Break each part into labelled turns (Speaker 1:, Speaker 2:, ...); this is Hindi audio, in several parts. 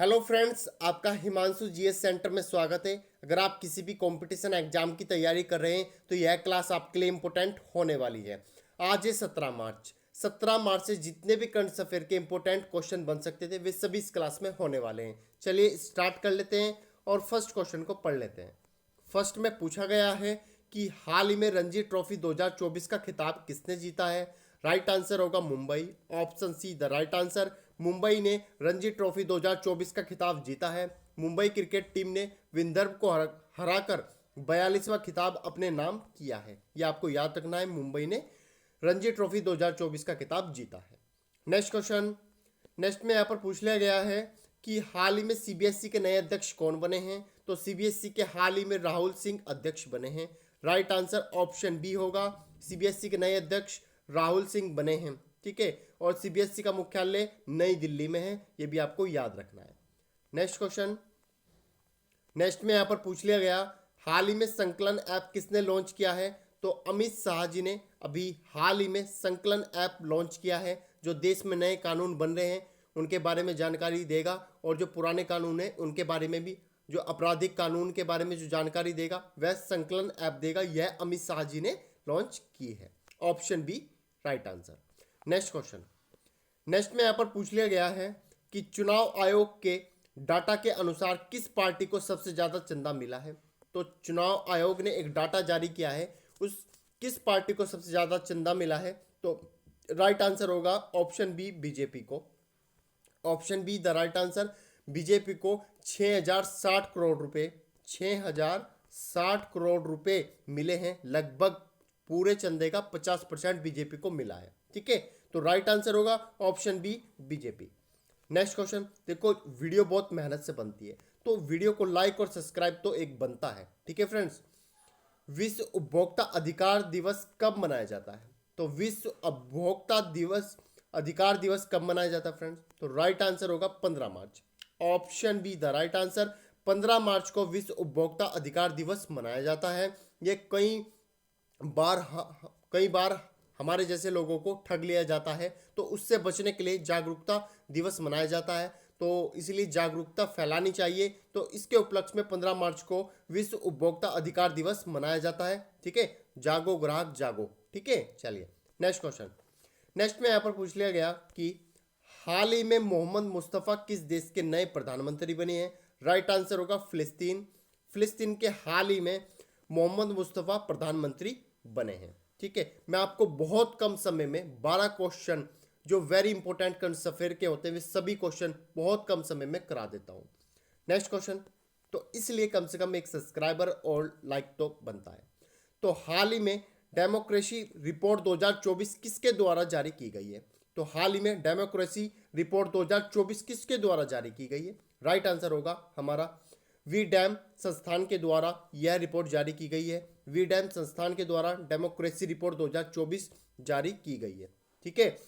Speaker 1: हेलो फ्रेंड्स, आपका हिमांशु जीएस सेंटर में स्वागत है। अगर आप किसी भी कंपटीशन एग्जाम की तैयारी कर रहे हैं तो यह क्लास आपके लिए इम्पोर्टेंट होने वाली है। आज है 17 मार्च। 17 मार्च से जितने भी करंट अफेयर के इम्पोर्टेंट क्वेश्चन बन सकते थे वे सभी इस क्लास में होने वाले हैं। चलिए स्टार्ट कर लेते हैं और फर्स्ट क्वेश्चन को पढ़ लेते हैं। फर्स्ट में पूछा गया है कि हाल ही में रणजी ट्रॉफी 2024 का खिताब किसने जीता है। राइट आंसर होगा Mumbai. Option see the right answer. Mumbai ने रणजी ट्रॉफी 2024 का खिताब जीता है। मुंबई क्रिकेट टीम ने विंदर्भ को हराकर 42वां खिताब अपने नाम किया है। यह आपको याद रखना है, मुंबई ने रणजी ट्रॉफी 2024 का खिताब जीता है। नेक्स्ट क्वेश्चन, नेक्स्ट में यहाँ पर पूछ लिया गया है कि हाल ही में सीबीएसई के नए अध्यक्ष कौन बने हैं। तो सीबीएसई के हाल ही में राहुल सिंह अध्यक्ष बने हैं। राइट आंसर ऑप्शन बी होगा। सीबीएसई के नए अध्यक्ष राहुल सिंह बने हैं। ठीक है, और सीबीएसई का मुख्यालय नई दिल्ली में है, ये भी आपको याद रखना है। नेक्स्ट क्वेश्चन, नेक्स्ट में यहाँ पर पूछ लिया गया हाल ही में संकलन ऐप किसने लॉन्च किया है। तो अमित शाह जी ने अभी हाल ही में संकलन ऐप लॉन्च किया है, जो देश में नए कानून बन रहे हैं उनके बारे में जानकारी देगा, और जो पुराने कानून है उनके बारे में भी, जो आपराधिक कानून के बारे में जो जानकारी देगा वह संकलन ऐप देगा। यह अमित शाह जी ने लॉन्च की है। Option B right answer. Next question, next में यहाँ पर पूछ लिया गया है कि चुनाव आयोग के डाटा के अनुसार किस पार्टी को सबसे ज्यादा चंदा मिला है। तो चुनाव आयोग ने एक डाटा जारी किया है, उस किस पार्टी को सबसे ज्यादा चंदा मिला है। तो राइट आंसर होगा ऑप्शन बी बीजेपी को। Option B the right answer. BJP को 6060 करोड़ रुपए 6060 करोड़ रुपए मिले हैं। लगभग पूरे चंदे का 50% बीजेपी को मिला है। ठीक है, तो राइट आंसर होगा option B BJP. Next question, देखो वीडियो बहुत मेहनत से बनती है तो वीडियो को लाइक और सब्सक्राइब तो एक बनता है। ठीक है फ्रेंड्स, विश्व उपभोक्ता अधिकार दिवस कब मनाया जाता है। तो विश्व उपभोक्ता दिवस अधिकार दिवस कब मनाया जाता है फ्रेंड्स। तो राइट आंसर होगा 15 March. Option B the right answer. 15 March को विश्व उपभोक्ता अधिकार दिवस मनाया जाता है। ये कई बार हमारे जैसे लोगों को ठग लिया जाता है, तो उससे बचने के लिए जागरूकता दिवस मनाया जाता है। तो इसलिए जागरूकता फैलानी चाहिए। तो इसके उपलक्ष्य में 15 मार्च को विश्व उपभोक्ता अधिकार दिवस मनाया जाता है। ठीक है, जागो ग्राहक जागो। ठीक है, चलिए नेक्स्ट क्वेश्चन। नेक्स्ट में यहाँ पर पूछ लिया गया कि हाल ही में मोहम्मद मुस्तफ़ा किस देश के नए प्रधानमंत्री बने हैं। राइट आंसर होगा फिलिस्तीन। फिलिस्तीन के हाल ही में मोहम्मद मुस्तफ़ा प्रधानमंत्री बने हैं। ठीक है, मैं आपको बहुत कम समय में 12 क्वेश्चन जो वेरी इंपॉर्टेंट करंट अफेयर के होते हैं वे सभी क्वेश्चन बहुत कम समय में करा देता हूं। नेक्स्ट क्वेश्चन, तो इसलिए कम से कम एक सब्सक्राइबर और लाइक तो बनता है। तो हाल ही में डेमोक्रेसी रिपोर्ट 2024 किसके द्वारा जारी की गई है। तो हाल ही में डेमोक्रेसी रिपोर्ट 2024 किसके द्वारा जारी की गई है। राइट आंसर होगा हमारा वी डैम संस्थान के द्वारा यह रिपोर्ट जारी की गई है। वी डैम संस्थान के द्वारा डेमोक्रेसी रिपोर्ट 2024 जारी की गई है। ठीक है,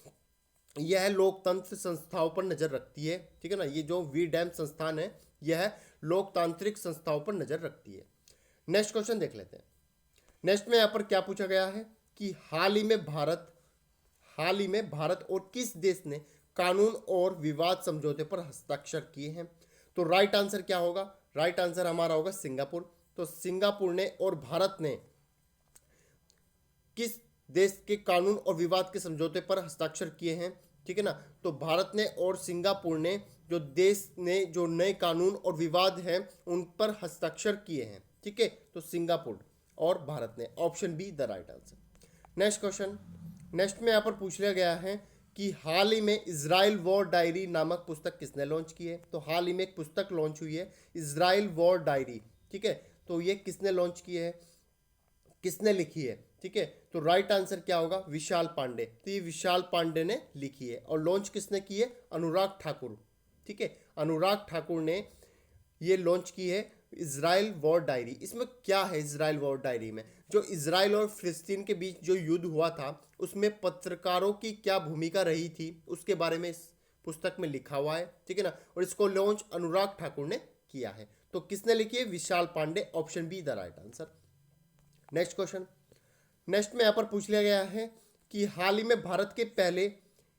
Speaker 1: यह लोकतंत्र संस्थाओं पर नजर रखती है। ठीक है ना, ये जो वी डैम संस्थान है यह लोकतांत्रिक संस्थाओं पर नजर रखती है। नेक्स्ट क्वेश्चन देख लेते हैं। नेक्स्ट में यहाँ पर क्या पूछा गया है कि हाल ही में भारत और किस देश ने कानून और विवाद समझौते पर हस्ताक्षर किए हैं। तो राइट आंसर क्या होगा। राइट आंसर हमारा होगा सिंगापुर। तो सिंगापुर ने और भारत ने किस देश के कानून और विवाद के समझौते पर हस्ताक्षर किए हैं। ठीक है ना, तो भारत ने और सिंगापुर ने जो देश ने जो नए कानून और विवाद हैं उन पर हस्ताक्षर किए हैं। ठीक है, तो सिंगापुर और भारत ने। Option B the right answer. Next question, next में यहाँ पर पूछ लिया गया है कि हाल ही में इजराइल वॉर डायरी नामक पुस्तक किसने लॉन्च की है। तो हाल ही में एक पुस्तक लॉन्च हुई है इजराइल वॉर डायरी। ठीक है, तो ये किसने लॉन्च की है, किसने लिखी है। ठीक है, तो राइट आंसर क्या होगा विशाल पांडे। तो ये विशाल पांडे ने लिखी है और लॉन्च किसने की है अनुराग ठाकुर। ठीक है, अनुराग ठाकुर ने ये लॉन्च की है इजराइल वॉर डायरी। इसमें क्या है इजराइल वॉर डायरी में, जो इजराइल और फिलिस्तीन के बीच जो युद्ध हुआ था उसमें पत्रकारों की क्या भूमिका रही थी उसके बारे में इस पुस्तक में लिखा हुआ है। ठीक है ना, और इसको लॉन्च अनुराग ठाकुर ने किया है। तो किसने लिखी है Vishal Pandey. Option B the right answer. Next question, next में यहाँ पर पूछ लिया गया है कि हाल ही में भारत के पहले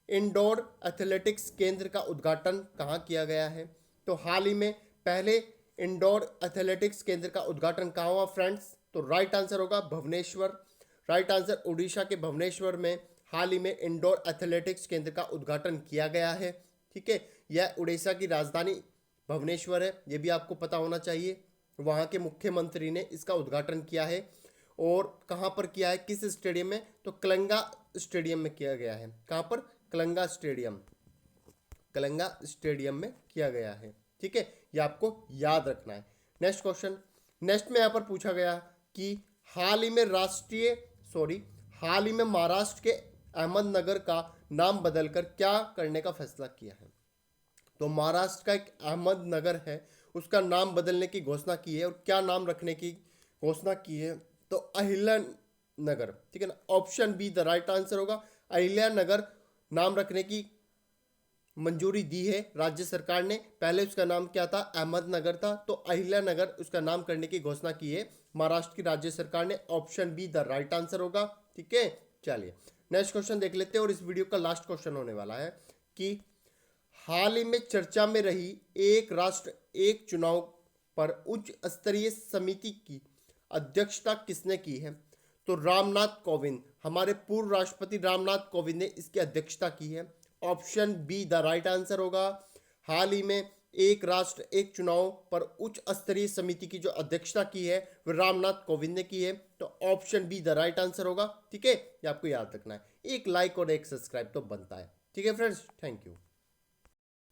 Speaker 1: इंडोर एथलेटिक्स केंद्र का उद्घाटन कहाँ किया गया है। तो हाल ही में पहले इंडोर एथलेटिक्स केंद्र का उद्घाटन कहाँ हुआ फ्रेंड्स? तो राइट आंसर होगा भुवनेश्वर। राइट आंसर, उड़ीसा के भुवनेश्वर में हाल ही में इंडोर एथलेटिक्स केंद्र का उद्घाटन किया गया है। ठीक है, यह उड़ीसा की राजधानी भुवनेश्वर है, ये भी आपको पता होना चाहिए। वहाँ के मुख्यमंत्री ने इसका उद्घाटन किया है। और कहाँ पर किया है, किस स्टेडियम में? तो कलंगा स्टेडियम में किया गया है। कहाँ पर? कलंगा स्टेडियम, कलंगा स्टेडियम में किया गया है। ठीक है, ये आपको याद रखना है। नेक्स्ट क्वेश्चन, नेक्स्ट में यहाँ पर पूछा गया कि हाल ही में हाल ही में महाराष्ट्र के अहमदनगर का नाम बदलकर क्या करने का फैसला किया है? तो महाराष्ट्र का एक अहमदनगर है, उसका नाम बदलने की घोषणा की है। और क्या नाम रखने की घोषणा की है? तो अहिल्या नगर। ठीक है ना, option B the right answer होगा। अहिल्या नगर नाम रखने की मंजूरी दी है राज्य सरकार ने। पहले उसका नाम क्या था? अहमदनगर था, तो अहिल्या नगर उसका नाम करने की घोषणा की है महाराष्ट्र की राज्य सरकार ने। Option B the right answer होगा। ठीक है, चलिए नेक्स्ट क्वेश्चन देख लेते हैं और इस वीडियो का लास्ट क्वेश्चन होने वाला है कि हाल ही में चर्चा में रही एक राष्ट्र एक चुनाव पर उच्च स्तरीय समिति की अध्यक्षता किसने की है? तो रामनाथ कोविंद, हमारे पूर्व राष्ट्रपति रामनाथ कोविंद ने इसकी अध्यक्षता की है। Option B the right answer होगा। हाल ही में एक राष्ट्र एक चुनाव पर उच्च स्तरीय समिति की जो अध्यक्षता की है वह रामनाथ कोविंद ने की है। तो option B the right answer होगा। ठीक है, ये आपको याद रखना है। एक लाइक और एक सब्सक्राइब तो बनता है। ठीक है फ्रेंड्स, थैंक यू।